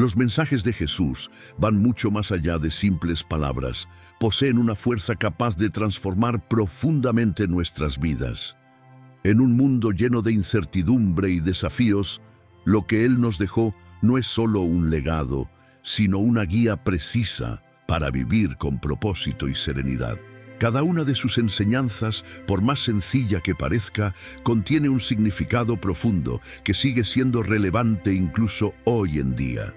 Los mensajes de Jesús van mucho más allá de simples palabras, poseen una fuerza capaz de transformar profundamente nuestras vidas. En un mundo lleno de incertidumbre y desafíos, lo que Él nos dejó no es solo un legado, sino una guía precisa para vivir con propósito y serenidad. Cada una de sus enseñanzas, por más sencilla que parezca, contiene un significado profundo que sigue siendo relevante incluso hoy en día.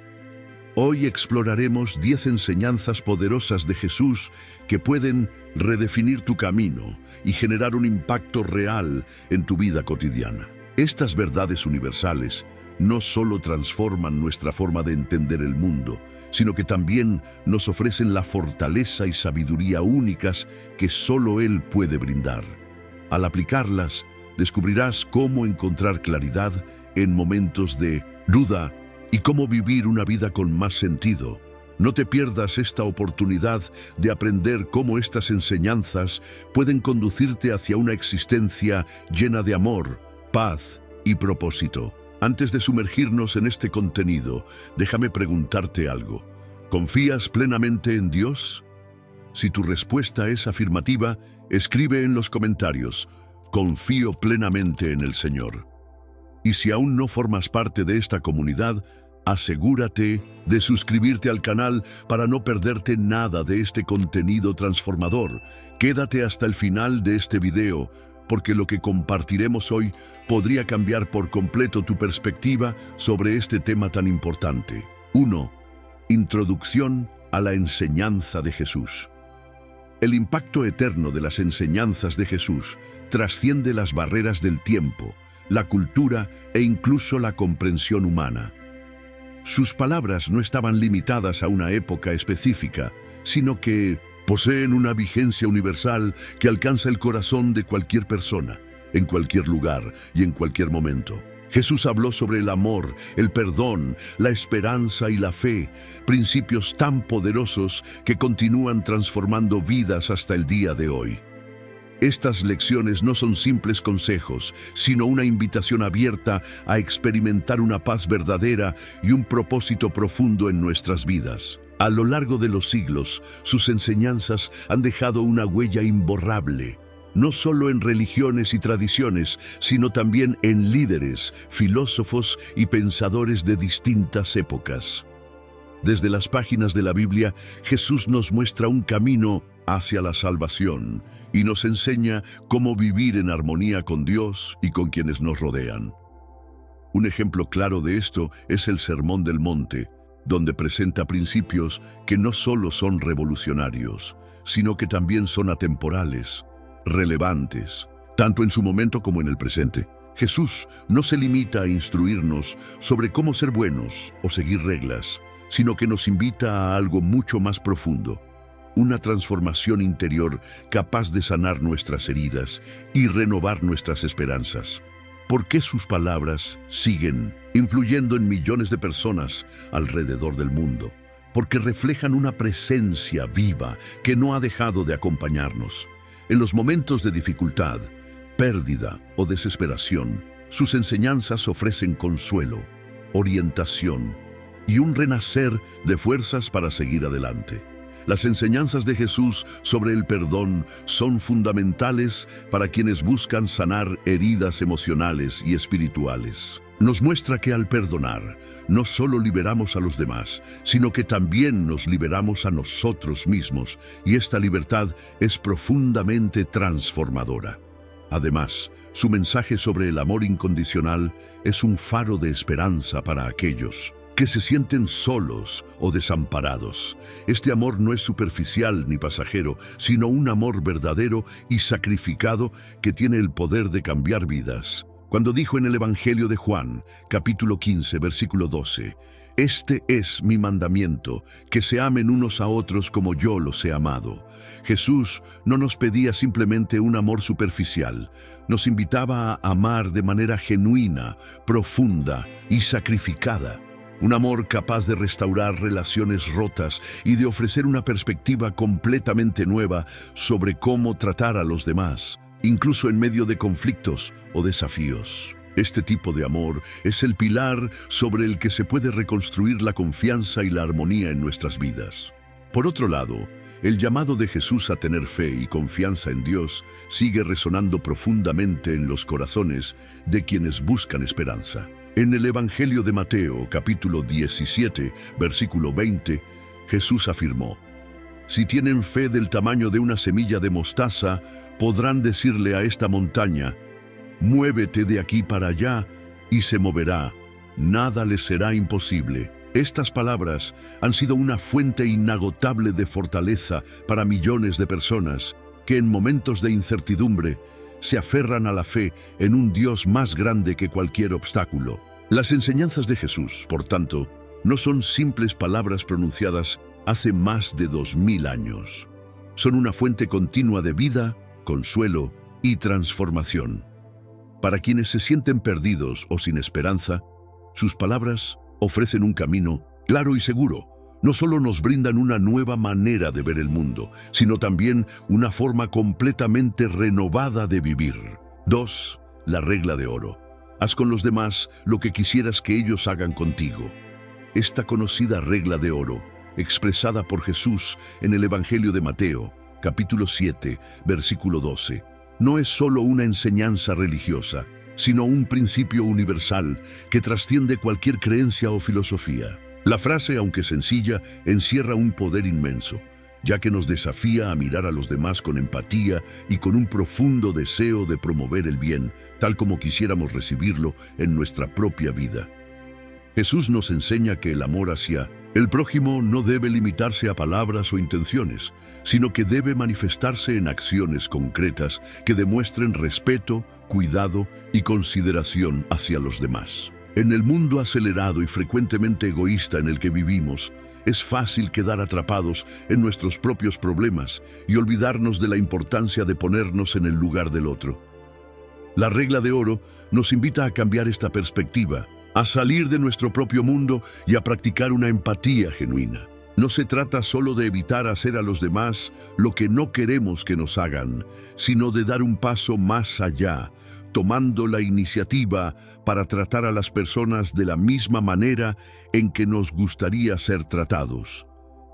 Hoy exploraremos 10 enseñanzas poderosas de Jesús que pueden redefinir tu camino y generar un impacto real en tu vida cotidiana. Estas verdades universales no solo transforman nuestra forma de entender el mundo, sino que también nos ofrecen la fortaleza y sabiduría únicas que solo Él puede brindar. Al aplicarlas, descubrirás cómo encontrar claridad en momentos de duda y cómo vivir una vida con más sentido. No te pierdas esta oportunidad de aprender cómo estas enseñanzas pueden conducirte hacia una existencia llena de amor, paz y propósito. Antes de sumergirnos en este contenido, déjame preguntarte algo. ¿Confías plenamente en Dios? Si tu respuesta es afirmativa, escribe en los comentarios: confío plenamente en el Señor. Y si aún no formas parte de esta comunidad, asegúrate de suscribirte al canal para no perderte nada de este contenido transformador. Quédate hasta el final de este video, porque lo que compartiremos hoy podría cambiar por completo tu perspectiva sobre este tema tan importante. 1. Introducción a la enseñanza de Jesús. El impacto eterno de las enseñanzas de Jesús trasciende las barreras del tiempo, la cultura e incluso la comprensión humana. Sus palabras no estaban limitadas a una época específica, sino que poseen una vigencia universal que alcanza el corazón de cualquier persona, en cualquier lugar y en cualquier momento. Jesús habló sobre el amor, el perdón, la esperanza y la fe, principios tan poderosos que continúan transformando vidas hasta el día de hoy. Estas lecciones no son simples consejos, sino una invitación abierta a experimentar una paz verdadera y un propósito profundo en nuestras vidas. A lo largo de los siglos, sus enseñanzas han dejado una huella imborrable, no solo en religiones y tradiciones, sino también en líderes, filósofos y pensadores de distintas épocas. Desde las páginas de la Biblia, Jesús nos muestra un camino hacia la salvación y nos enseña cómo vivir en armonía con Dios y con quienes nos rodean. Un ejemplo claro de esto es el Sermón del Monte, donde presenta principios que no solo son revolucionarios, sino que también son atemporales, relevantes, tanto en su momento como en el presente. Jesús no se limita a instruirnos sobre cómo ser buenos o seguir reglas, sino que nos invita a algo mucho más profundo, una transformación interior capaz de sanar nuestras heridas y renovar nuestras esperanzas. ¿Por qué sus palabras siguen influyendo en millones de personas alrededor del mundo? Porque reflejan una presencia viva que no ha dejado de acompañarnos. En los momentos de dificultad, pérdida o desesperación, sus enseñanzas ofrecen consuelo, orientación y un renacer de fuerzas para seguir adelante. Las enseñanzas de Jesús sobre el perdón son fundamentales para quienes buscan sanar heridas emocionales y espirituales. Nos muestra que al perdonar, no solo liberamos a los demás, sino que también nos liberamos a nosotros mismos, y esta libertad es profundamente transformadora. Además, su mensaje sobre el amor incondicional es un faro de esperanza para aquellos que se sienten solos o desamparados. Este amor no es superficial ni pasajero, sino un amor verdadero y sacrificado que tiene el poder de cambiar vidas. Cuando dijo en el Evangelio de Juan, capítulo 15, versículo 12, «Este es mi mandamiento, que se amen unos a otros como yo los he amado». Jesús no nos pedía simplemente un amor superficial, nos invitaba a amar de manera genuina, profunda y sacrificada. Un amor capaz de restaurar relaciones rotas y de ofrecer una perspectiva completamente nueva sobre cómo tratar a los demás, incluso en medio de conflictos o desafíos. Este tipo de amor es el pilar sobre el que se puede reconstruir la confianza y la armonía en nuestras vidas. Por otro lado, el llamado de Jesús a tener fe y confianza en Dios sigue resonando profundamente en los corazones de quienes buscan esperanza. En el Evangelio de Mateo, capítulo 17, versículo 20, Jesús afirmó: «Si tienen fe del tamaño de una semilla de mostaza, podrán decirle a esta montaña: muévete de aquí para allá, y se moverá. Nada les será imposible». Estas palabras han sido una fuente inagotable de fortaleza para millones de personas que en momentos de incertidumbre se aferran a la fe en un Dios más grande que cualquier obstáculo. Las enseñanzas de Jesús, por tanto, no son simples palabras pronunciadas hace más de 2000 años. Son una fuente continua de vida, consuelo y transformación. Para quienes se sienten perdidos o sin esperanza, sus palabras ofrecen un camino claro y seguro. No solo nos brindan una nueva manera de ver el mundo, sino también una forma completamente renovada de vivir. 2. La regla de oro. Haz con los demás lo que quisieras que ellos hagan contigo. Esta conocida regla de oro, expresada por Jesús en el Evangelio de Mateo, capítulo 7, versículo 12, no es solo una enseñanza religiosa, sino un principio universal que trasciende cualquier creencia o filosofía. La frase, aunque sencilla, encierra un poder inmenso, ya que nos desafía a mirar a los demás con empatía y con un profundo deseo de promover el bien, tal como quisiéramos recibirlo en nuestra propia vida. Jesús nos enseña que el amor hacia el prójimo no debe limitarse a palabras o intenciones, sino que debe manifestarse en acciones concretas que demuestren respeto, cuidado y consideración hacia los demás. En el mundo acelerado y frecuentemente egoísta en el que vivimos, es fácil quedar atrapados en nuestros propios problemas y olvidarnos de la importancia de ponernos en el lugar del otro. La regla de oro nos invita a cambiar esta perspectiva, a salir de nuestro propio mundo y a practicar una empatía genuina. No se trata solo de evitar hacer a los demás lo que no queremos que nos hagan, sino de dar un paso más allá, tomando la iniciativa para tratar a las personas de la misma manera en que nos gustaría ser tratados.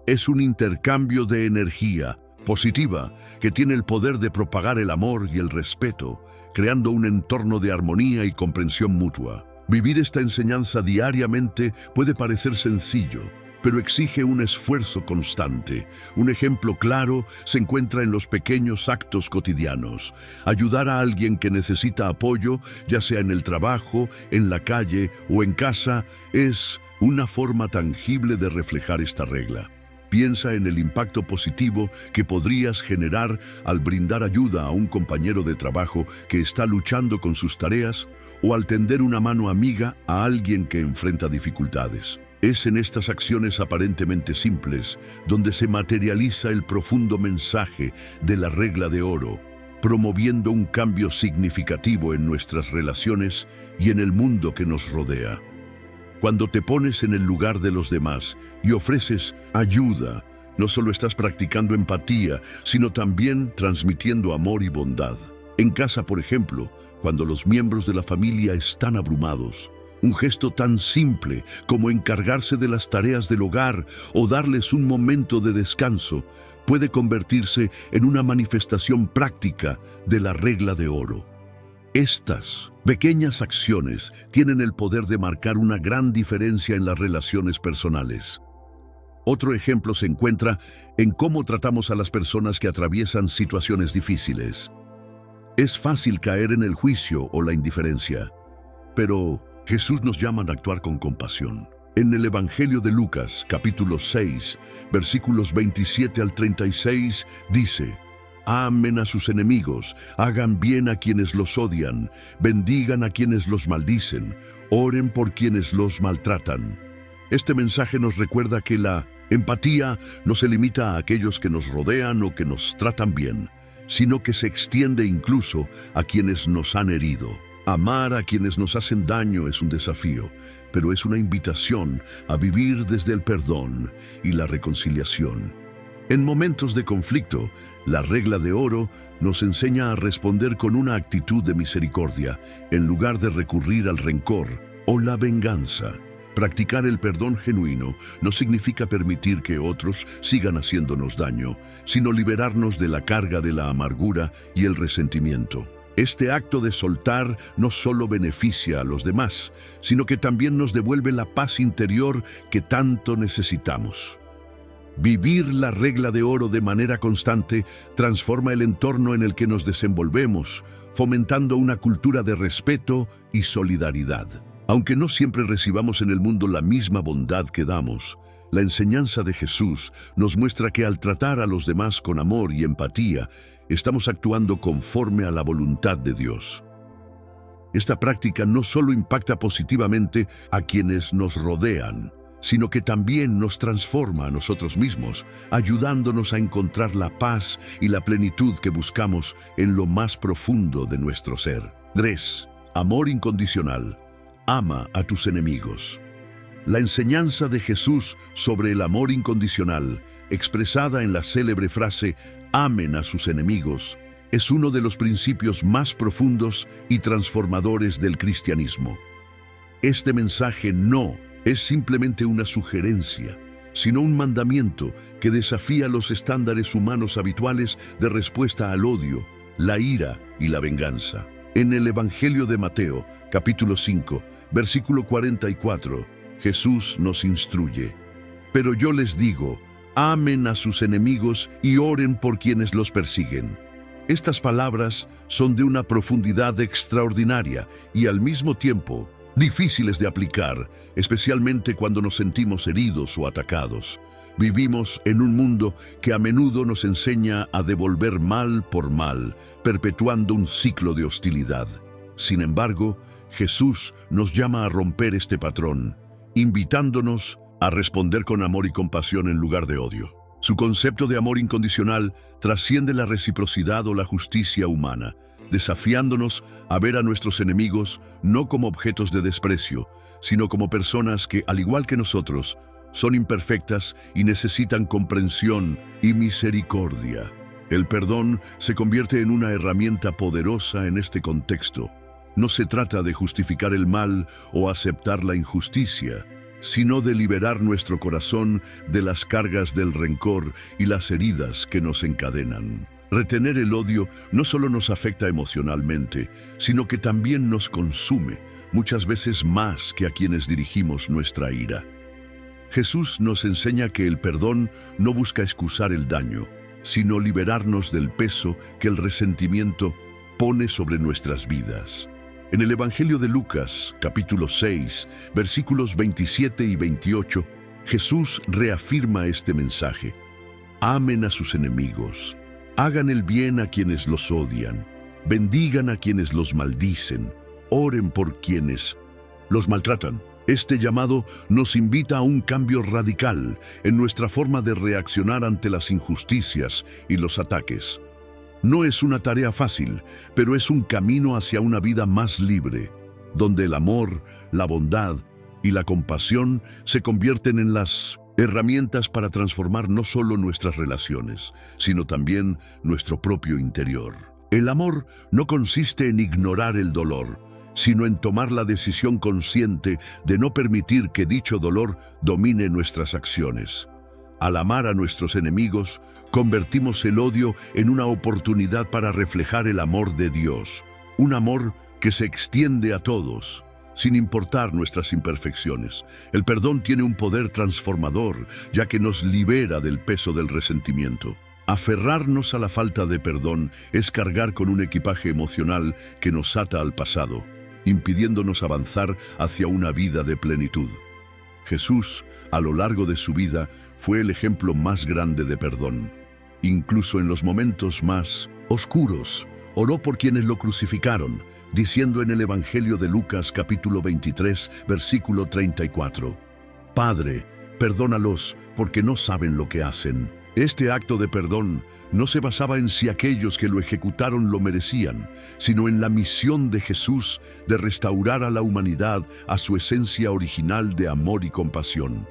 Es un intercambio de energía positiva que tiene el poder de propagar el amor y el respeto, creando un entorno de armonía y comprensión mutua. Vivir esta enseñanza diariamente puede parecer sencillo, pero exige un esfuerzo constante. Un ejemplo claro se encuentra en los pequeños actos cotidianos. Ayudar a alguien que necesita apoyo, ya sea en el trabajo, en la calle o en casa, es una forma tangible de reflejar esta regla. Piensa en el impacto positivo que podrías generar al brindar ayuda a un compañero de trabajo que está luchando con sus tareas o al tender una mano amiga a alguien que enfrenta dificultades. Es en estas acciones aparentemente simples donde se materializa el profundo mensaje de la regla de oro, promoviendo un cambio significativo en nuestras relaciones y en el mundo que nos rodea. Cuando te pones en el lugar de los demás y ofreces ayuda, no solo estás practicando empatía, sino también transmitiendo amor y bondad. En casa, por ejemplo, cuando los miembros de la familia están abrumados, un gesto tan simple como encargarse de las tareas del hogar o darles un momento de descanso puede convertirse en una manifestación práctica de la regla de oro. Estas pequeñas acciones tienen el poder de marcar una gran diferencia en las relaciones personales. Otro ejemplo se encuentra en cómo tratamos a las personas que atraviesan situaciones difíciles. Es fácil caer en el juicio o la indiferencia, pero Jesús nos llama a actuar con compasión. En el Evangelio de Lucas, capítulo 6, versículos 27 al 36, dice: amen a sus enemigos, hagan bien a quienes los odian, bendigan a quienes los maldicen, oren por quienes los maltratan. Este mensaje nos recuerda que la empatía no se limita a aquellos que nos rodean o que nos tratan bien, sino que se extiende incluso a quienes nos han herido. Amar a quienes nos hacen daño es un desafío, pero es una invitación a vivir desde el perdón y la reconciliación. En momentos de conflicto, la regla de oro nos enseña a responder con una actitud de misericordia, en lugar de recurrir al rencor o la venganza. Practicar el perdón genuino no significa permitir que otros sigan haciéndonos daño, sino liberarnos de la carga de la amargura y el resentimiento. Este acto de soltar no solo beneficia a los demás, sino que también nos devuelve la paz interior que tanto necesitamos. Vivir la regla de oro de manera constante transforma el entorno en el que nos desenvolvemos, fomentando una cultura de respeto y solidaridad. Aunque no siempre recibamos en el mundo la misma bondad que damos, la enseñanza de Jesús nos muestra que al tratar a los demás con amor y empatía, estamos actuando conforme a la voluntad de Dios. Esta práctica no solo impacta positivamente a quienes nos rodean, sino que también nos transforma a nosotros mismos, ayudándonos a encontrar la paz y la plenitud que buscamos en lo más profundo de nuestro ser. 3. Amor incondicional. Ama a tus enemigos. La enseñanza de Jesús sobre el amor incondicional, expresada en la célebre frase «amen a sus enemigos», es uno de los principios más profundos y transformadores del cristianismo. Este mensaje no es simplemente una sugerencia, sino un mandamiento que desafía los estándares humanos habituales de respuesta al odio, la ira y la venganza. En el Evangelio de Mateo, capítulo 5, versículo 44, Jesús nos instruye: «Pero yo les digo, amen a sus enemigos y oren por quienes los persiguen». Estas palabras son de una profundidad extraordinaria y al mismo tiempo difíciles de aplicar, especialmente cuando nos sentimos heridos o atacados. Vivimos en un mundo que a menudo nos enseña a devolver mal por mal, perpetuando un ciclo de hostilidad. Sin embargo, Jesús nos llama a romper este patrón, invitándonos a responder con amor y compasión en lugar de odio. Su concepto de amor incondicional trasciende la reciprocidad o la justicia humana, desafiándonos a ver a nuestros enemigos no como objetos de desprecio, sino como personas que, al igual que nosotros, son imperfectas y necesitan comprensión y misericordia. El perdón se convierte en una herramienta poderosa en este contexto. No se trata de justificar el mal o aceptar la injusticia, sino de liberar nuestro corazón de las cargas del rencor y las heridas que nos encadenan. Retener el odio no solo nos afecta emocionalmente, sino que también nos consume, muchas veces más que a quienes dirigimos nuestra ira. Jesús nos enseña que el perdón no busca excusar el daño, sino liberarnos del peso que el resentimiento pone sobre nuestras vidas. En el Evangelio de Lucas, capítulo 6, versículos 27 y 28, Jesús reafirma este mensaje: amen a sus enemigos, hagan el bien a quienes los odian, bendigan a quienes los maldicen, oren por quienes los maltratan. Este llamado nos invita a un cambio radical en nuestra forma de reaccionar ante las injusticias y los ataques. No es una tarea fácil, pero es un camino hacia una vida más libre, donde el amor, la bondad y la compasión se convierten en las herramientas para transformar no solo nuestras relaciones, sino también nuestro propio interior. El amor no consiste en ignorar el dolor, sino en tomar la decisión consciente de no permitir que dicho dolor domine nuestras acciones. Al amar a nuestros enemigos, convertimos el odio en una oportunidad para reflejar el amor de Dios, un amor que se extiende a todos, sin importar nuestras imperfecciones. El perdón tiene un poder transformador, ya que nos libera del peso del resentimiento. Aferrarnos a la falta de perdón es cargar con un equipaje emocional que nos ata al pasado, impidiéndonos avanzar hacia una vida de plenitud. Jesús, a lo largo de su vida, fue el ejemplo más grande de perdón. Incluso en los momentos más oscuros, oró por quienes lo crucificaron, diciendo en el Evangelio de Lucas capítulo 23, versículo 34, «Padre, perdónalos porque no saben lo que hacen». Este acto de perdón no se basaba en si aquellos que lo ejecutaron lo merecían, sino en la misión de Jesús de restaurar a la humanidad a su esencia original de amor y compasión.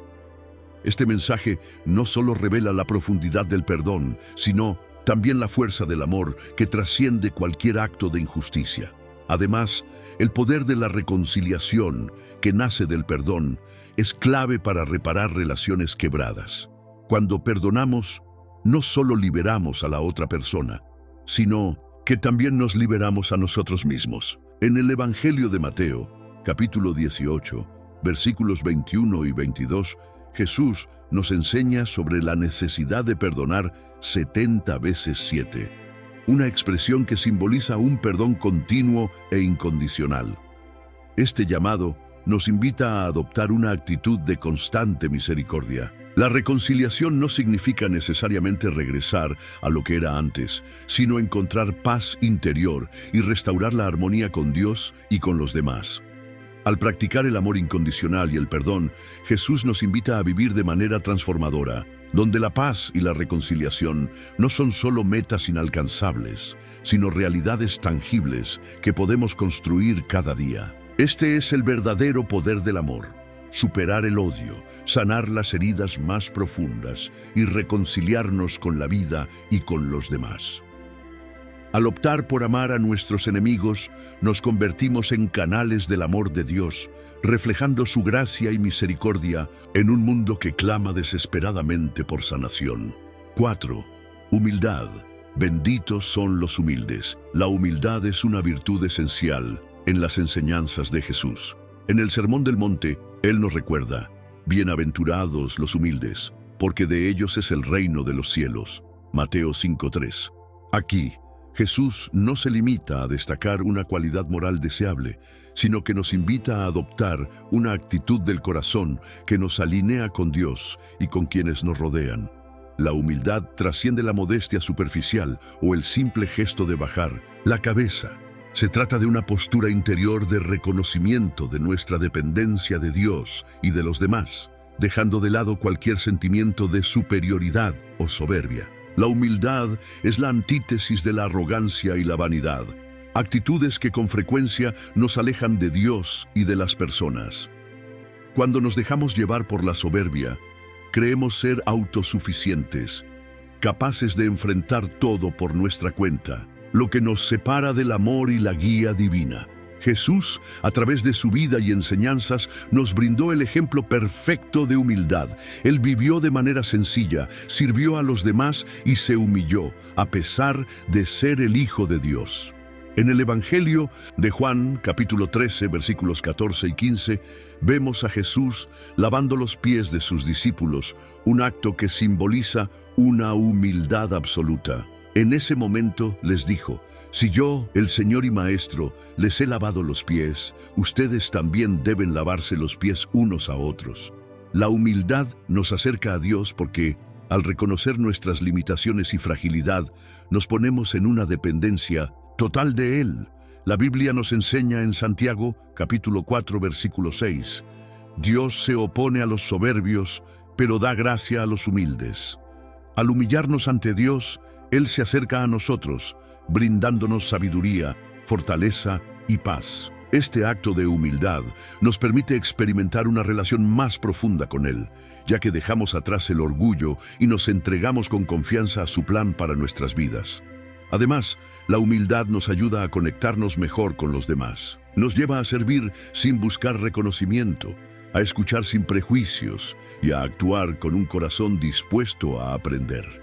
Este mensaje no solo revela la profundidad del perdón, sino también la fuerza del amor que trasciende cualquier acto de injusticia. Además, el poder de la reconciliación que nace del perdón es clave para reparar relaciones quebradas. Cuando perdonamos, no solo liberamos a la otra persona, sino que también nos liberamos a nosotros mismos. En el Evangelio de Mateo, capítulo 18, versículos 21 y 22, Jesús nos enseña sobre la necesidad de perdonar 70 veces 7, una expresión que simboliza un perdón continuo e incondicional. Este llamado nos invita a adoptar una actitud de constante misericordia. La reconciliación no significa necesariamente regresar a lo que era antes, sino encontrar paz interior y restaurar la armonía con Dios y con los demás. Al practicar el amor incondicional y el perdón, Jesús nos invita a vivir de manera transformadora, donde la paz y la reconciliación no son solo metas inalcanzables, sino realidades tangibles que podemos construir cada día. Este es el verdadero poder del amor: superar el odio, sanar las heridas más profundas y reconciliarnos con la vida y con los demás. Al optar por amar a nuestros enemigos, nos convertimos en canales del amor de Dios, reflejando su gracia y misericordia en un mundo que clama desesperadamente por sanación. 4. Humildad. Benditos son los humildes. La humildad es una virtud esencial en las enseñanzas de Jesús. En el Sermón del Monte, Él nos recuerda: bienaventurados los humildes, porque de ellos es el reino de los cielos. Mateo 5:3. Aquí, Jesús no se limita a destacar una cualidad moral deseable, sino que nos invita a adoptar una actitud del corazón que nos alinea con Dios y con quienes nos rodean. La humildad trasciende la modestia superficial o el simple gesto de bajar la cabeza. Se trata de una postura interior de reconocimiento de nuestra dependencia de Dios y de los demás, dejando de lado cualquier sentimiento de superioridad o soberbia. La humildad es la antítesis de la arrogancia y la vanidad, actitudes que con frecuencia nos alejan de Dios y de las personas. Cuando nos dejamos llevar por la soberbia, creemos ser autosuficientes, capaces de enfrentar todo por nuestra cuenta, lo que nos separa del amor y la guía divina. Jesús, a través de su vida y enseñanzas, nos brindó el ejemplo perfecto de humildad. Él vivió de manera sencilla, sirvió a los demás y se humilló, a pesar de ser el Hijo de Dios. En el Evangelio de Juan, capítulo 13, versículos 14 y 15, vemos a Jesús lavando los pies de sus discípulos, un acto que simboliza una humildad absoluta. En ese momento les dijo: si yo, el Señor y Maestro, les he lavado los pies, ustedes también deben lavarse los pies unos a otros. La humildad nos acerca a Dios porque, al reconocer nuestras limitaciones y fragilidad, nos ponemos en una dependencia total de Él. La Biblia nos enseña en Santiago, capítulo 4, versículo 6, Dios se opone a los soberbios, pero da gracia a los humildes. Al humillarnos ante Dios, Él se acerca a nosotros, brindándonos sabiduría, fortaleza y paz. Este acto de humildad nos permite experimentar una relación más profunda con Él, ya que dejamos atrás el orgullo y nos entregamos con confianza a su plan para nuestras vidas. Además, la humildad nos ayuda a conectarnos mejor con los demás. Nos lleva a servir sin buscar reconocimiento, a escuchar sin prejuicios y a actuar con un corazón dispuesto a aprender.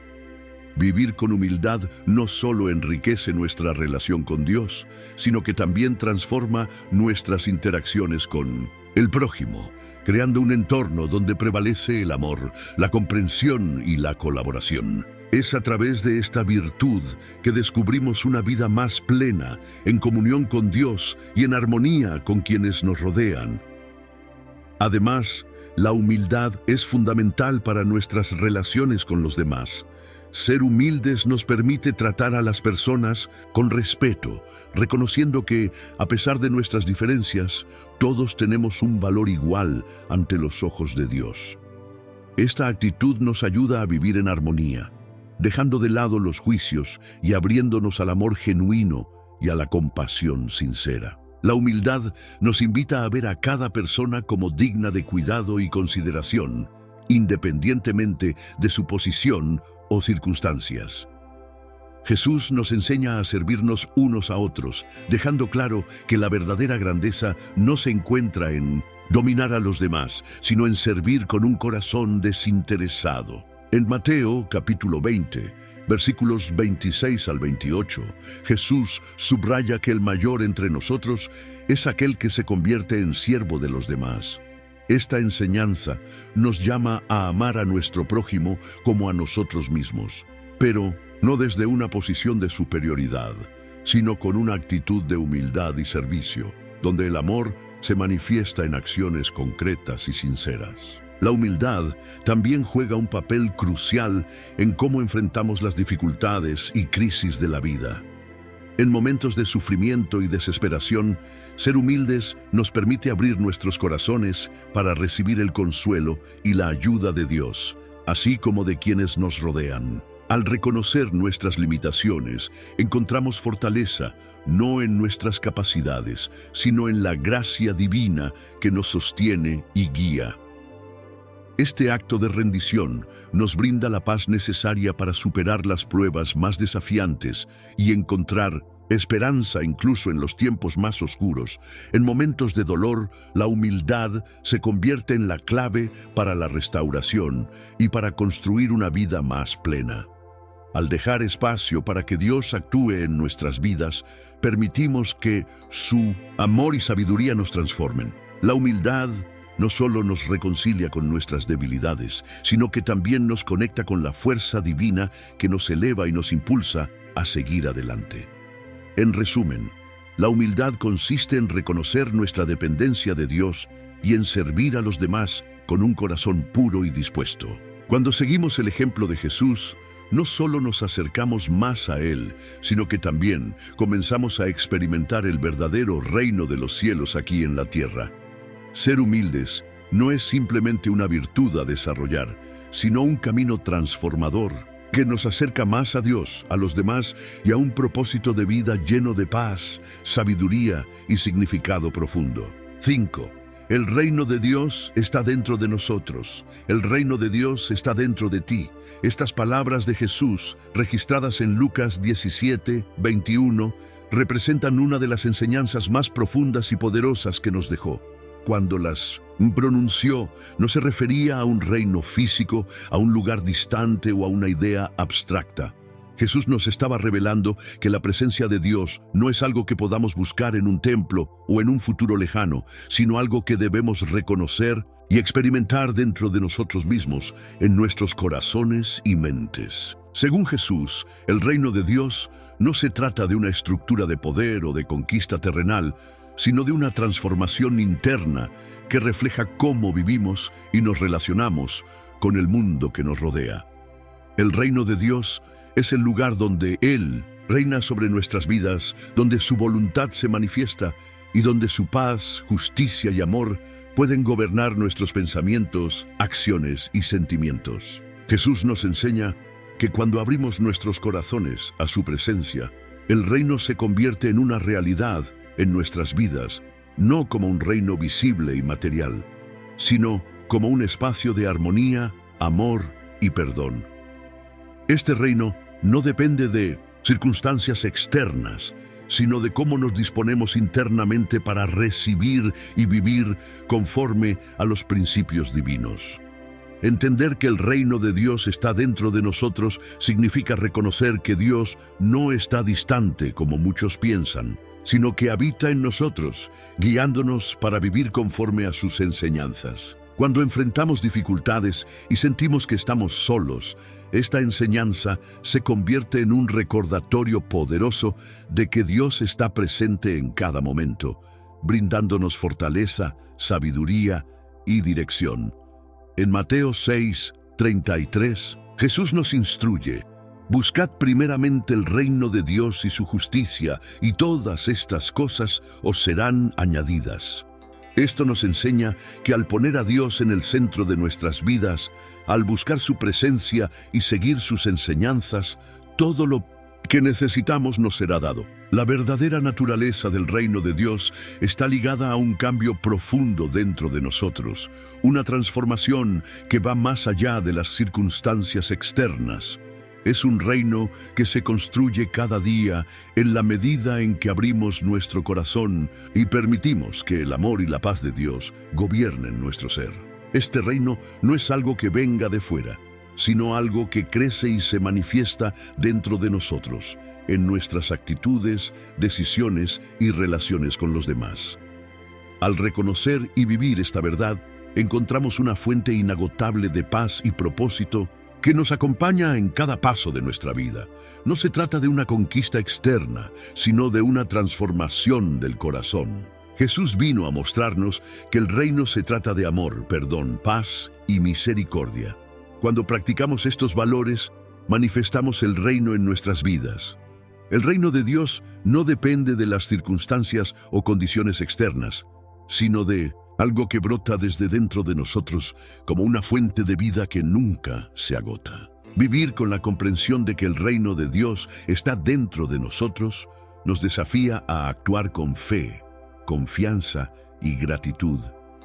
Vivir con humildad no solo enriquece nuestra relación con Dios, sino que también transforma nuestras interacciones con el prójimo, creando un entorno donde prevalece el amor, la comprensión y la colaboración. Es a través de esta virtud que descubrimos una vida más plena, en comunión con Dios y en armonía con quienes nos rodean. Además, la humildad es fundamental para nuestras relaciones con los demás. Ser humildes nos permite tratar a las personas con respeto, reconociendo que, a pesar de nuestras diferencias, todos tenemos un valor igual ante los ojos de Dios. Esta actitud nos ayuda a vivir en armonía, dejando de lado los juicios y abriéndonos al amor genuino y a la compasión sincera. La humildad nos invita a ver a cada persona como digna de cuidado y consideración, independientemente de su posición o circunstancias. Jesús nos enseña a servirnos unos a otros, dejando claro que la verdadera grandeza no se encuentra en dominar a los demás, sino en servir con un corazón desinteresado. En Mateo capítulo 20, versículos 26 al 28, Jesús subraya que el mayor entre nosotros es aquel que se convierte en siervo de los demás. Esta enseñanza nos llama a amar a nuestro prójimo como a nosotros mismos, pero no desde una posición de superioridad, sino con una actitud de humildad y servicio, donde el amor se manifiesta en acciones concretas y sinceras. La humildad también juega un papel crucial en cómo enfrentamos las dificultades y crisis de la vida. En momentos de sufrimiento y desesperación, ser humildes nos permite abrir nuestros corazones para recibir el consuelo y la ayuda de Dios, así como de quienes nos rodean. Al reconocer nuestras limitaciones, encontramos fortaleza, no en nuestras capacidades, sino en la gracia divina que nos sostiene y guía. Este acto de rendición nos brinda la paz necesaria para superar las pruebas más desafiantes y encontrar esperanza incluso en los tiempos más oscuros. En momentos de dolor, la humildad se convierte en la clave para la restauración y para construir una vida más plena. Al dejar espacio para que Dios actúe en nuestras vidas, permitimos que su amor y sabiduría nos transformen. La humildad no solo nos reconcilia con nuestras debilidades, sino que también nos conecta con la fuerza divina que nos eleva y nos impulsa a seguir adelante. En resumen, la humildad consiste en reconocer nuestra dependencia de Dios y en servir a los demás con un corazón puro y dispuesto. Cuando seguimos el ejemplo de Jesús, no solo nos acercamos más a Él, sino que también comenzamos a experimentar el verdadero reino de los cielos aquí en la tierra. Ser humildes no es simplemente una virtud a desarrollar, sino un camino transformador que nos acerca más a Dios, a los demás y a un propósito de vida lleno de paz, sabiduría y significado profundo. 5. El reino de Dios está dentro de nosotros. El reino de Dios está dentro de ti. Estas palabras de Jesús, registradas en Lucas 17, 21, representan una de las enseñanzas más profundas y poderosas que nos dejó. Cuando las pronunció, no se refería a un reino físico, a un lugar distante o a una idea abstracta. Jesús nos estaba revelando que la presencia de Dios no es algo que podamos buscar en un templo o en un futuro lejano, sino algo que debemos reconocer y experimentar dentro de nosotros mismos, en nuestros corazones y mentes. Según Jesús, el reino de Dios no se trata de una estructura de poder o de conquista terrenal, sino de una transformación interna que refleja cómo vivimos y nos relacionamos con el mundo que nos rodea. El reino de Dios es el lugar donde Él reina sobre nuestras vidas, donde su voluntad se manifiesta y donde su paz, justicia y amor pueden gobernar nuestros pensamientos, acciones y sentimientos. Jesús nos enseña que cuando abrimos nuestros corazones a su presencia, el reino se convierte en una realidad en nuestras vidas, no como un reino visible y material, sino como un espacio de armonía, amor y perdón. Este reino no depende de circunstancias externas, sino de cómo nos disponemos internamente para recibir y vivir conforme a los principios divinos. Entender que el reino de Dios está dentro de nosotros significa reconocer que Dios no está distante como muchos piensan, sino que habita en nosotros, guiándonos para vivir conforme a sus enseñanzas. Cuando enfrentamos dificultades y sentimos que estamos solos, esta enseñanza se convierte en un recordatorio poderoso de que Dios está presente en cada momento, brindándonos fortaleza, sabiduría y dirección. En Mateo 6, 33, Jesús nos instruye: buscad primeramente el reino de Dios y su justicia, y todas estas cosas os serán añadidas. Esto nos enseña que al poner a Dios en el centro de nuestras vidas, al buscar su presencia y seguir sus enseñanzas, todo lo que necesitamos nos será dado. La verdadera naturaleza del reino de Dios está ligada a un cambio profundo dentro de nosotros, una transformación que va más allá de las circunstancias externas. Es un reino que se construye cada día en la medida en que abrimos nuestro corazón y permitimos que el amor y la paz de Dios gobiernen nuestro ser. Este reino no es algo que venga de fuera, sino algo que crece y se manifiesta dentro de nosotros, en nuestras actitudes, decisiones y relaciones con los demás. Al reconocer y vivir esta verdad, encontramos una fuente inagotable de paz y propósito que nos acompaña en cada paso de nuestra vida. No se trata de una conquista externa, sino de una transformación del corazón. Jesús vino a mostrarnos que el reino se trata de amor, perdón, paz y misericordia. Cuando practicamos estos valores, manifestamos el reino en nuestras vidas. El reino de Dios no depende de las circunstancias o condiciones externas, sino de algo que brota desde dentro de nosotros como una fuente de vida que nunca se agota. Vivir con la comprensión de que el reino de Dios está dentro de nosotros nos desafía a actuar con fe, confianza y gratitud,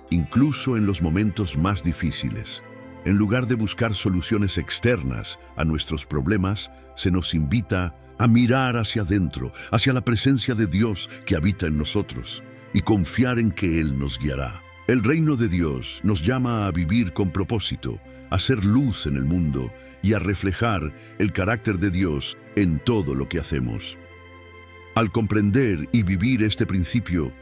incluso en los momentos más difíciles. En lugar de buscar soluciones externas a nuestros problemas, se nos invita a mirar hacia adentro, hacia la presencia de Dios que habita en nosotros, y confiar en que Él nos guiará. El reino de Dios nos llama a vivir con propósito, a ser luz en el mundo y a reflejar el carácter de Dios en todo lo que hacemos. Al comprender y vivir este principio,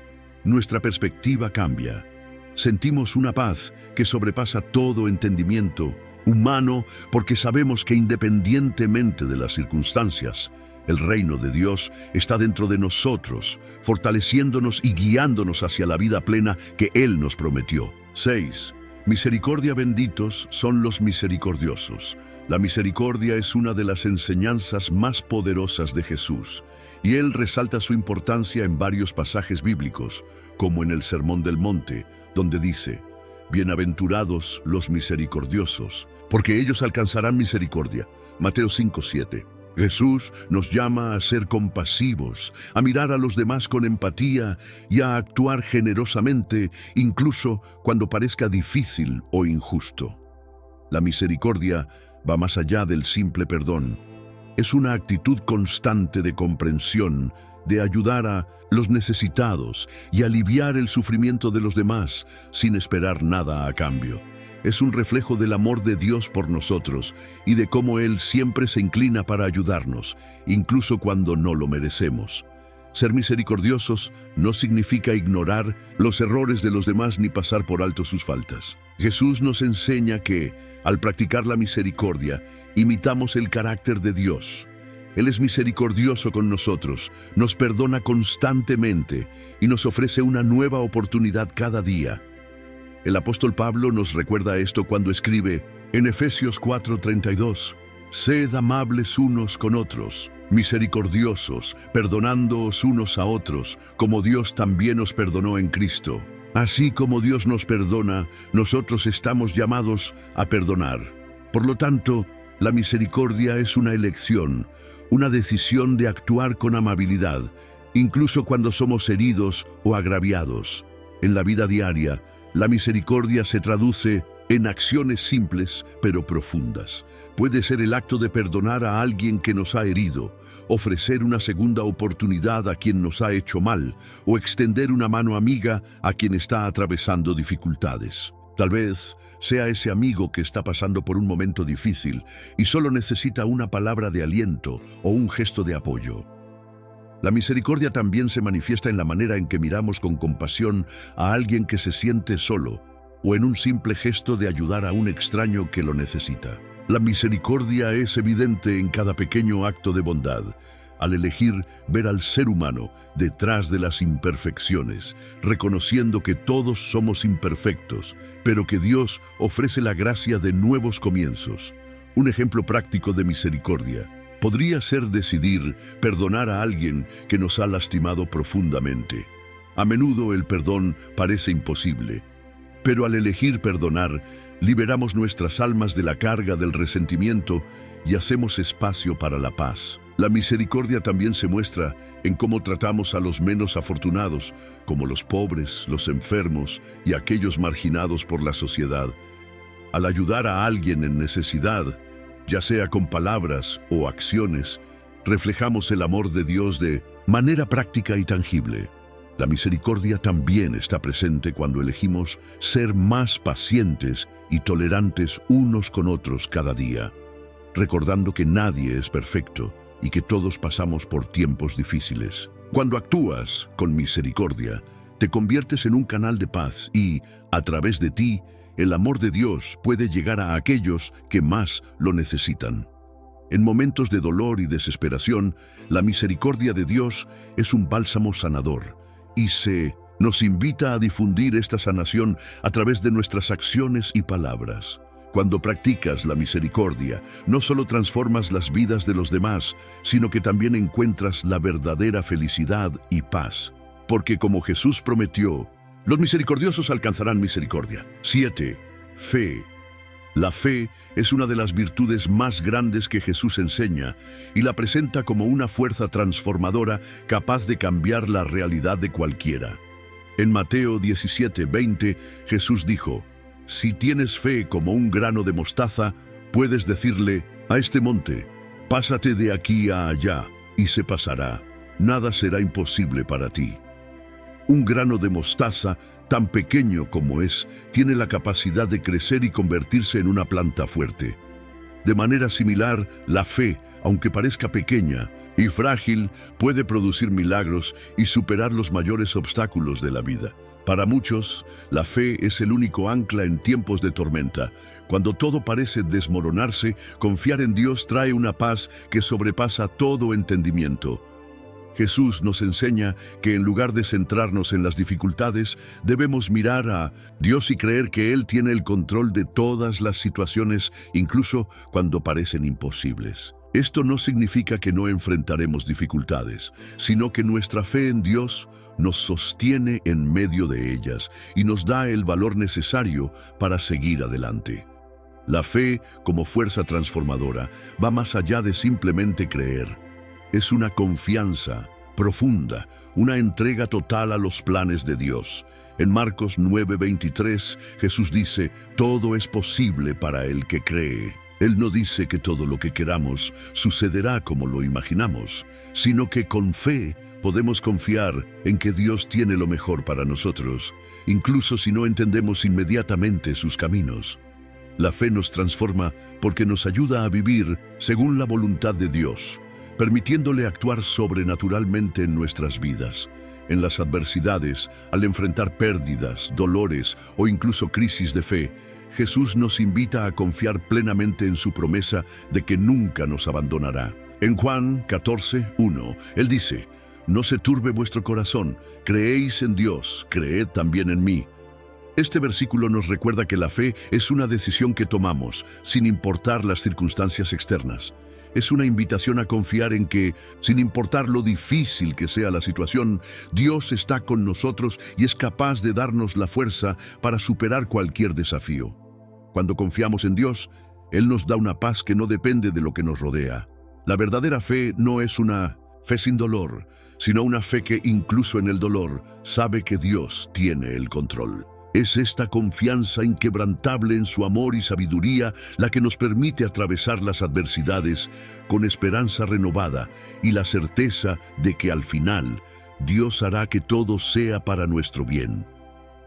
nuestra perspectiva cambia. Sentimos una paz que sobrepasa todo entendimiento humano porque sabemos que independientemente de las circunstancias, el reino de Dios está dentro de nosotros, fortaleciéndonos y guiándonos hacia la vida plena que Él nos prometió. 6. Misericordia. Benditos son los misericordiosos. La misericordia es una de las enseñanzas más poderosas de Jesús, y Él resalta su importancia en varios pasajes bíblicos, como en el Sermón del Monte, donde dice: Bienaventurados los misericordiosos, porque ellos alcanzarán misericordia. Mateo 5:7. Jesús nos llama a ser compasivos, a mirar a los demás con empatía y a actuar generosamente, incluso cuando parezca difícil o injusto. La misericordia va más allá del simple perdón. Es una actitud constante de comprensión, de ayudar a los necesitados y aliviar el sufrimiento de los demás sin esperar nada a cambio. Es un reflejo del amor de Dios por nosotros y de cómo Él siempre se inclina para ayudarnos, incluso cuando no lo merecemos. Ser misericordiosos no significa ignorar los errores de los demás ni pasar por alto sus faltas. Jesús nos enseña que, al practicar la misericordia, imitamos el carácter de Dios. Él es misericordioso con nosotros, nos perdona constantemente y nos ofrece una nueva oportunidad cada día. El apóstol Pablo nos recuerda esto cuando escribe en Efesios 4:32, «Sed amables unos con otros, misericordiosos, perdonándoos unos a otros, como Dios también os perdonó en Cristo». Así como Dios nos perdona, nosotros estamos llamados a perdonar. Por lo tanto, la misericordia es una elección, una decisión de actuar con amabilidad, incluso cuando somos heridos o agraviados. En la vida diaria, la misericordia se traduce en acciones simples pero profundas. Puede ser el acto de perdonar a alguien que nos ha herido, ofrecer una segunda oportunidad a quien nos ha hecho mal, o extender una mano amiga a quien está atravesando dificultades. Tal vez sea ese amigo que está pasando por un momento difícil y solo necesita una palabra de aliento o un gesto de apoyo. La misericordia también se manifiesta en la manera en que miramos con compasión a alguien que se siente solo, o en un simple gesto de ayudar a un extraño que lo necesita. La misericordia es evidente en cada pequeño acto de bondad, al elegir ver al ser humano detrás de las imperfecciones, reconociendo que todos somos imperfectos, pero que Dios ofrece la gracia de nuevos comienzos. Un ejemplo práctico de misericordia podría ser decidir perdonar a alguien que nos ha lastimado profundamente. A menudo el perdón parece imposible, pero al elegir perdonar, liberamos nuestras almas de la carga del resentimiento y hacemos espacio para la paz. La misericordia también se muestra en cómo tratamos a los menos afortunados, como los pobres, los enfermos y aquellos marginados por la sociedad. Al ayudar a alguien en necesidad, ya sea con palabras o acciones, reflejamos el amor de Dios de manera práctica y tangible. La misericordia también está presente cuando elegimos ser más pacientes y tolerantes unos con otros cada día, recordando que nadie es perfecto y que todos pasamos por tiempos difíciles. Cuando actúas con misericordia, te conviertes en un canal de paz y, a través de ti, el amor de Dios puede llegar a aquellos que más lo necesitan. En momentos de dolor y desesperación, la misericordia de Dios es un bálsamo sanador y nos invita a difundir esta sanación a través de nuestras acciones y palabras. Cuando practicas la misericordia, no solo transformas las vidas de los demás, sino que también encuentras la verdadera felicidad y paz. Porque como Jesús prometió, los misericordiosos alcanzarán misericordia. 7. Fe. La fe es una de las virtudes más grandes que Jesús enseña y la presenta como una fuerza transformadora capaz de cambiar la realidad de cualquiera. En Mateo 17:20, Jesús dijo: si tienes fe como un grano de mostaza, puedes decirle a este monte: pásate de aquí a allá, y se pasará. Nada será imposible para ti. Un grano de mostaza, tan pequeño como es, tiene la capacidad de crecer y convertirse en una planta fuerte. De manera similar, la fe, aunque parezca pequeña y frágil, puede producir milagros y superar los mayores obstáculos de la vida. Para muchos, la fe es el único ancla en tiempos de tormenta. Cuando todo parece desmoronarse, confiar en Dios trae una paz que sobrepasa todo entendimiento. Jesús nos enseña que en lugar de centrarnos en las dificultades, debemos mirar a Dios y creer que Él tiene el control de todas las situaciones, incluso cuando parecen imposibles. Esto no significa que no enfrentaremos dificultades, sino que nuestra fe en Dios nos sostiene en medio de ellas y nos da el valor necesario para seguir adelante. La fe, como fuerza transformadora, va más allá de simplemente creer. Es una confianza profunda, una entrega total a los planes de Dios. En Marcos 9:23, Jesús dice: todo es posible para el que cree. Él no dice que todo lo que queramos sucederá como lo imaginamos, sino que con fe podemos confiar en que Dios tiene lo mejor para nosotros, incluso si no entendemos inmediatamente sus caminos. La fe nos transforma porque nos ayuda a vivir según la voluntad de Dios, permitiéndole actuar sobrenaturalmente en nuestras vidas. En las adversidades, al enfrentar pérdidas, dolores o incluso crisis de fe, Jesús nos invita a confiar plenamente en su promesa de que nunca nos abandonará. En Juan 14:1, Él dice: no se turbe vuestro corazón, creéis en Dios, creed también en mí. Este versículo nos recuerda que la fe es una decisión que tomamos, sin importar las circunstancias externas. Es una invitación a confiar en que, sin importar lo difícil que sea la situación, Dios está con nosotros y es capaz de darnos la fuerza para superar cualquier desafío. Cuando confiamos en Dios, Él nos da una paz que no depende de lo que nos rodea. La verdadera fe no es una fe sin dolor, sino una fe que incluso en el dolor sabe que Dios tiene el control. Es esta confianza inquebrantable en su amor y sabiduría la que nos permite atravesar las adversidades con esperanza renovada y la certeza de que al final Dios hará que todo sea para nuestro bien.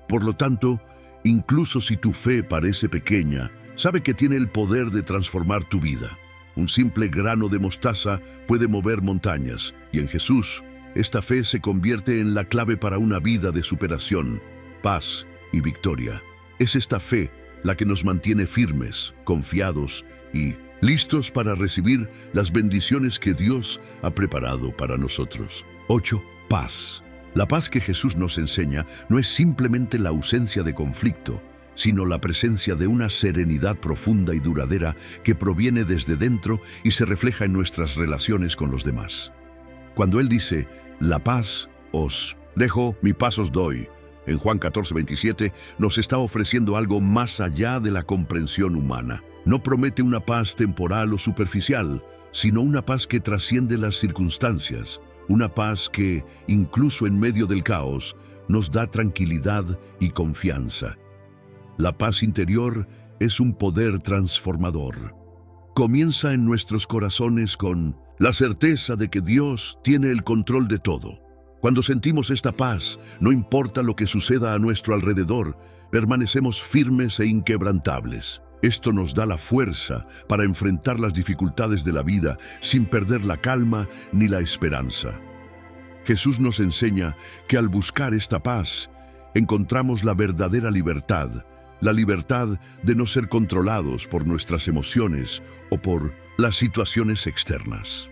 Por lo tanto, incluso si tu fe parece pequeña, sabe que tiene el poder de transformar tu vida. Un simple grano de mostaza puede mover montañas, y en Jesús, esta fe se convierte en la clave para una vida de superación, paz y victoria. Es esta fe la que nos mantiene firmes, confiados y listos para recibir las bendiciones que Dios ha preparado para nosotros. 8. Paz. La paz que Jesús nos enseña no es simplemente la ausencia de conflicto, sino la presencia de una serenidad profunda y duradera que proviene desde dentro y se refleja en nuestras relaciones con los demás. Cuando Él dice: la paz os dejo, mi paz os doy, en Juan 14:27, nos está ofreciendo algo más allá de la comprensión humana. No promete una paz temporal o superficial, sino una paz que trasciende las circunstancias, una paz que, incluso en medio del caos, nos da tranquilidad y confianza. La paz interior es un poder transformador. Comienza en nuestros corazones con la certeza de que Dios tiene el control de todo. Cuando sentimos esta paz, no importa lo que suceda a nuestro alrededor, permanecemos firmes e inquebrantables. Esto nos da la fuerza para enfrentar las dificultades de la vida sin perder la calma ni la esperanza. Jesús nos enseña que al buscar esta paz, encontramos la verdadera libertad, la libertad de no ser controlados por nuestras emociones o por las situaciones externas.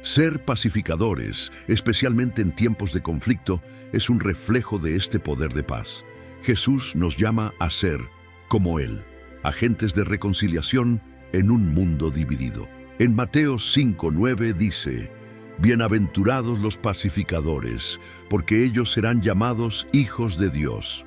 Ser pacificadores, especialmente en tiempos de conflicto, es un reflejo de este poder de paz. Jesús nos llama a ser, como Él, agentes de reconciliación en un mundo dividido. En Mateo 5:9 dice: «Bienaventurados los pacificadores, porque ellos serán llamados hijos de Dios».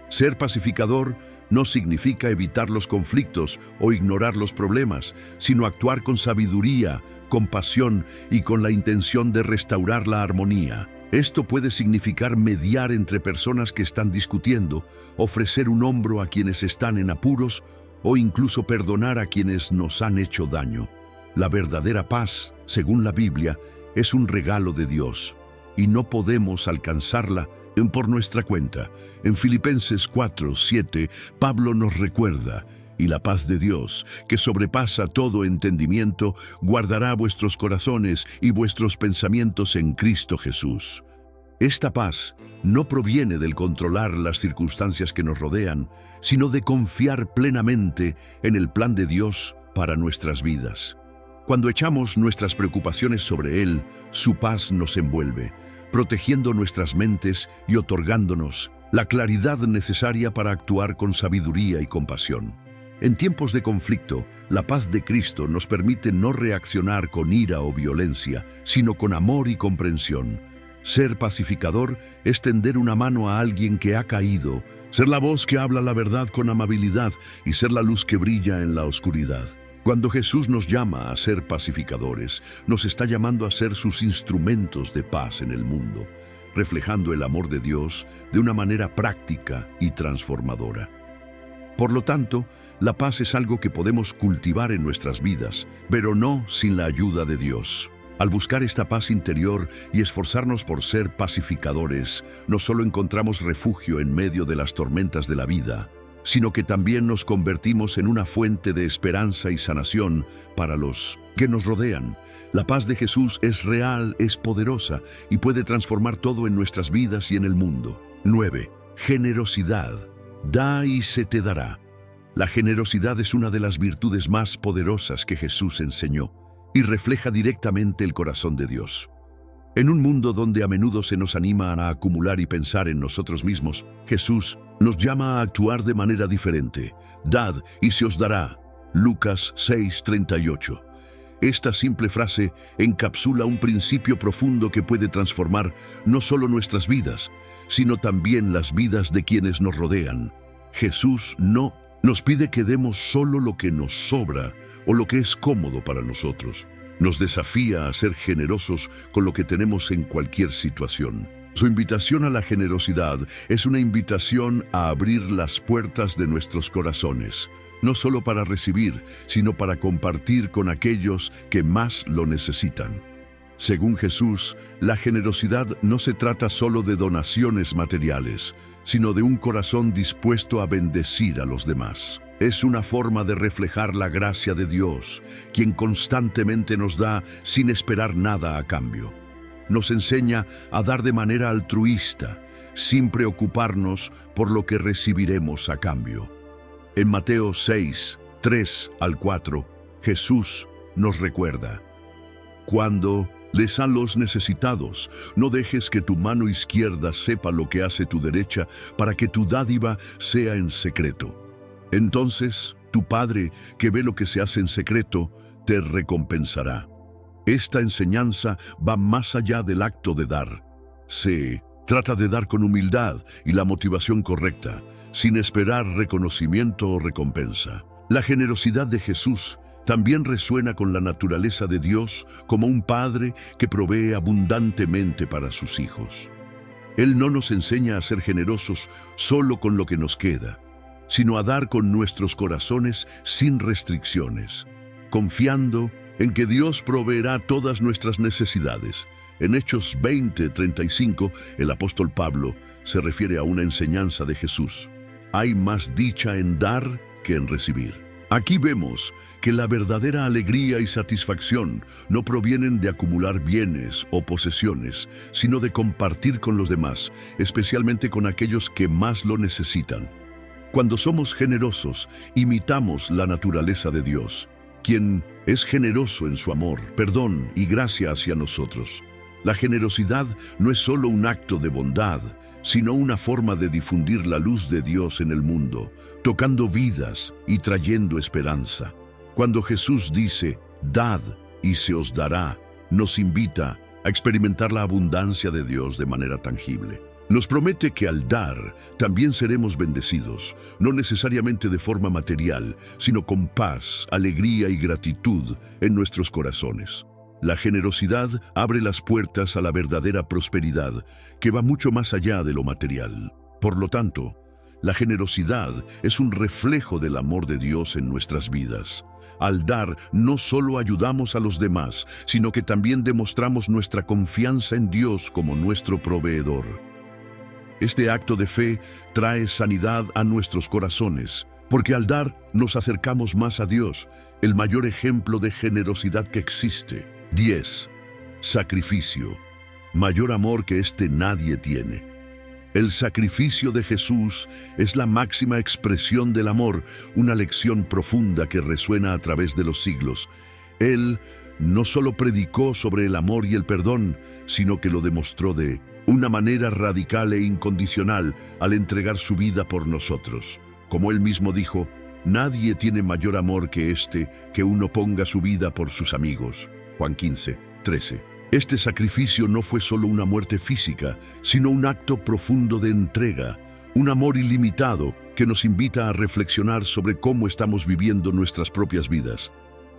Ser pacificador no significa evitar los conflictos o ignorar los problemas, sino actuar con sabiduría, compasión y con la intención de restaurar la armonía. Esto puede significar mediar entre personas que están discutiendo, ofrecer un hombro a quienes están en apuros o incluso perdonar a quienes nos han hecho daño. La verdadera paz, según la Biblia, es un regalo de Dios y no podemos alcanzarla por nuestra cuenta. En Filipenses 4:7, Pablo nos recuerda: «Y la paz de Dios, que sobrepasa todo entendimiento, guardará vuestros corazones y vuestros pensamientos en Cristo Jesús». Esta paz no proviene del controlar las circunstancias que nos rodean, sino de confiar plenamente en el plan de Dios para nuestras vidas. Cuando echamos nuestras preocupaciones sobre Él, su paz nos envuelve, protegiendo nuestras mentes y otorgándonos la claridad necesaria para actuar con sabiduría y compasión. En tiempos de conflicto, la paz de Cristo nos permite no reaccionar con ira o violencia, sino con amor y comprensión. Ser pacificador es tender una mano a alguien que ha caído, ser la voz que habla la verdad con amabilidad y ser la luz que brilla en la oscuridad. Cuando Jesús nos llama a ser pacificadores, nos está llamando a ser sus instrumentos de paz en el mundo, reflejando el amor de Dios de una manera práctica y transformadora. Por lo tanto, la paz es algo que podemos cultivar en nuestras vidas, pero no sin la ayuda de Dios. Al buscar esta paz interior y esforzarnos por ser pacificadores, no solo encontramos refugio en medio de las tormentas de la vida, sino que también nos convertimos en una fuente de esperanza y sanación para los que nos rodean. La paz de Jesús es real, es poderosa y puede transformar todo en nuestras vidas y en el mundo. 9. Generosidad. Da y se te dará. La generosidad es una de las virtudes más poderosas que Jesús enseñó y refleja directamente el corazón de Dios. En un mundo donde a menudo se nos anima a acumular y pensar en nosotros mismos, Jesús nos llama a actuar de manera diferente. Dad y se os dará. Lucas 6:38. Esta simple frase encapsula un principio profundo que puede transformar no solo nuestras vidas, sino también las vidas de quienes nos rodean. Jesús no nos pide que demos solo lo que nos sobra o lo que es cómodo para nosotros. Nos desafía a ser generosos con lo que tenemos en cualquier situación. Su invitación a la generosidad es una invitación a abrir las puertas de nuestros corazones, no solo para recibir, sino para compartir con aquellos que más lo necesitan. Según Jesús, la generosidad no se trata solo de donaciones materiales, sino de un corazón dispuesto a bendecir a los demás. Es una forma de reflejar la gracia de Dios, quien constantemente nos da sin esperar nada a cambio. Nos enseña a dar de manera altruista, sin preocuparnos por lo que recibiremos a cambio. En Mateo 6:3-4, Jesús nos recuerda: «Cuando les a los necesitados, no dejes que tu mano izquierda sepa lo que hace tu derecha, para que tu dádiva sea en secreto. Entonces, tu Padre, que ve lo que se hace en secreto, te recompensará». Esta enseñanza va más allá del acto de dar. Se trata de dar con humildad y la motivación correcta, sin esperar reconocimiento o recompensa. La generosidad de Jesús también resuena con la naturaleza de Dios como un padre que provee abundantemente para sus hijos. Él no nos enseña a ser generosos solo con lo que nos queda, sino a dar con nuestros corazones sin restricciones, confiando en que Dios proveerá todas nuestras necesidades. En Hechos 20:35, el apóstol Pablo se refiere a una enseñanza de Jesús. Hay más dicha en dar que en recibir. Aquí vemos que la verdadera alegría y satisfacción no provienen de acumular bienes o posesiones, sino de compartir con los demás, especialmente con aquellos que más lo necesitan. Cuando somos generosos, imitamos la naturaleza de Dios, quien es generoso en su amor, perdón y gracia hacia nosotros. La generosidad no es solo un acto de bondad, sino una forma de difundir la luz de Dios en el mundo, tocando vidas y trayendo esperanza. Cuando Jesús dice, «Dad y se os dará», nos invita a experimentar la abundancia de Dios de manera tangible. Nos promete que al dar también seremos bendecidos, no necesariamente de forma material, sino con paz, alegría y gratitud en nuestros corazones. La generosidad abre las puertas a la verdadera prosperidad, que va mucho más allá de lo material. Por lo tanto, la generosidad es un reflejo del amor de Dios en nuestras vidas. Al dar, no solo ayudamos a los demás, sino que también demostramos nuestra confianza en Dios como nuestro proveedor. Este acto de fe trae sanidad a nuestros corazones, porque al dar nos acercamos más a Dios, el mayor ejemplo de generosidad que existe. 10. Sacrificio. Mayor amor que este nadie tiene. El sacrificio de Jesús es la máxima expresión del amor, una lección profunda que resuena a través de los siglos. Él no solo predicó sobre el amor y el perdón, sino que lo demostró de una manera radical e incondicional al entregar su vida por nosotros. Como él mismo dijo, nadie tiene mayor amor que este, que uno ponga su vida por sus amigos. Juan 15:13. Este sacrificio no fue solo una muerte física, sino un acto profundo de entrega, un amor ilimitado que nos invita a reflexionar sobre cómo estamos viviendo nuestras propias vidas.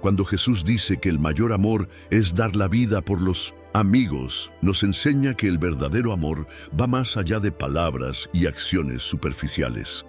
Cuando Jesús dice que el mayor amor es dar la vida por los amigos, nos enseña que el verdadero amor va más allá de palabras y acciones superficiales.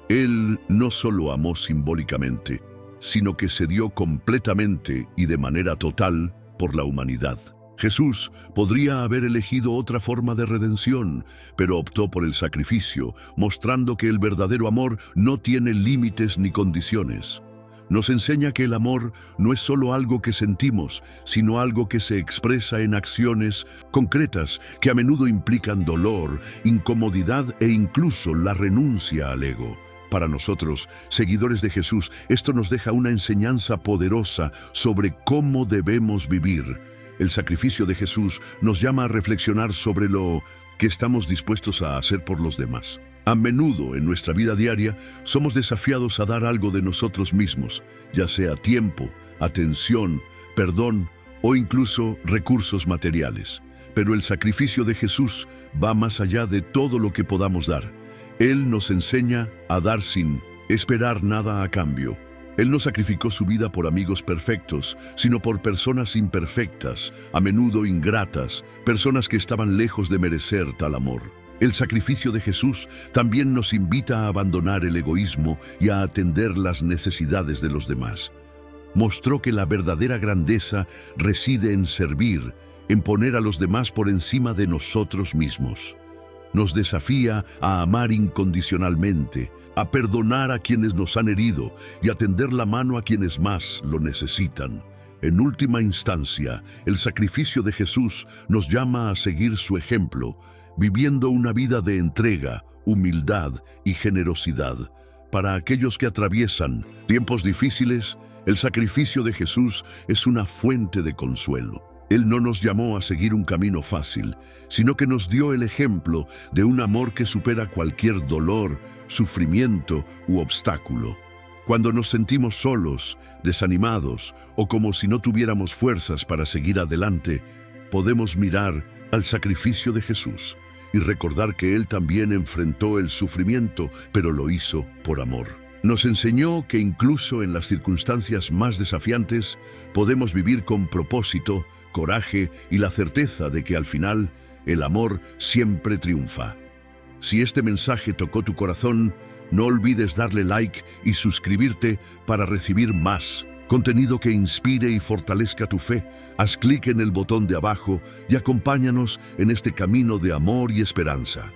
Él no solo amó simbólicamente, sino que se dio completamente y de manera total por la humanidad. Jesús podría haber elegido otra forma de redención, pero optó por el sacrificio, mostrando que el verdadero amor no tiene límites ni condiciones. Nos enseña que el amor no es solo algo que sentimos, sino algo que se expresa en acciones concretas que a menudo implican dolor, incomodidad e incluso la renuncia al ego. Para nosotros, seguidores de Jesús, esto nos deja una enseñanza poderosa sobre cómo debemos vivir. El sacrificio de Jesús nos llama a reflexionar sobre lo que estamos dispuestos a hacer por los demás. A menudo en nuestra vida diaria somos desafiados a dar algo de nosotros mismos, ya sea tiempo, atención, perdón o incluso recursos materiales. Pero el sacrificio de Jesús va más allá de todo lo que podamos dar. Él nos enseña a dar sin esperar nada a cambio. Él no sacrificó su vida por amigos perfectos, sino por personas imperfectas, a menudo ingratas, personas que estaban lejos de merecer tal amor. El sacrificio de Jesús también nos invita a abandonar el egoísmo y a atender las necesidades de los demás. Mostró que la verdadera grandeza reside en servir, en poner a los demás por encima de nosotros mismos. Nos desafía a amar incondicionalmente, a perdonar a quienes nos han herido y a tender la mano a quienes más lo necesitan. En última instancia, el sacrificio de Jesús nos llama a seguir su ejemplo, viviendo una vida de entrega, humildad y generosidad. Para aquellos que atraviesan tiempos difíciles, el sacrificio de Jesús es una fuente de consuelo. Él no nos llamó a seguir un camino fácil, sino que nos dio el ejemplo de un amor que supera cualquier dolor, sufrimiento u obstáculo. Cuando nos sentimos solos, desanimados o como si no tuviéramos fuerzas para seguir adelante, podemos mirar al sacrificio de Jesús y recordar que Él también enfrentó el sufrimiento, pero lo hizo por amor. Nos enseñó que incluso en las circunstancias más desafiantes podemos vivir con propósito, coraje y la certeza de que al final el amor siempre triunfa. Si este mensaje tocó tu corazón, no olvides darle like y suscribirte para recibir más contenido que inspire y fortalezca tu fe. Haz clic en el botón de abajo y acompáñanos en este camino de amor y esperanza.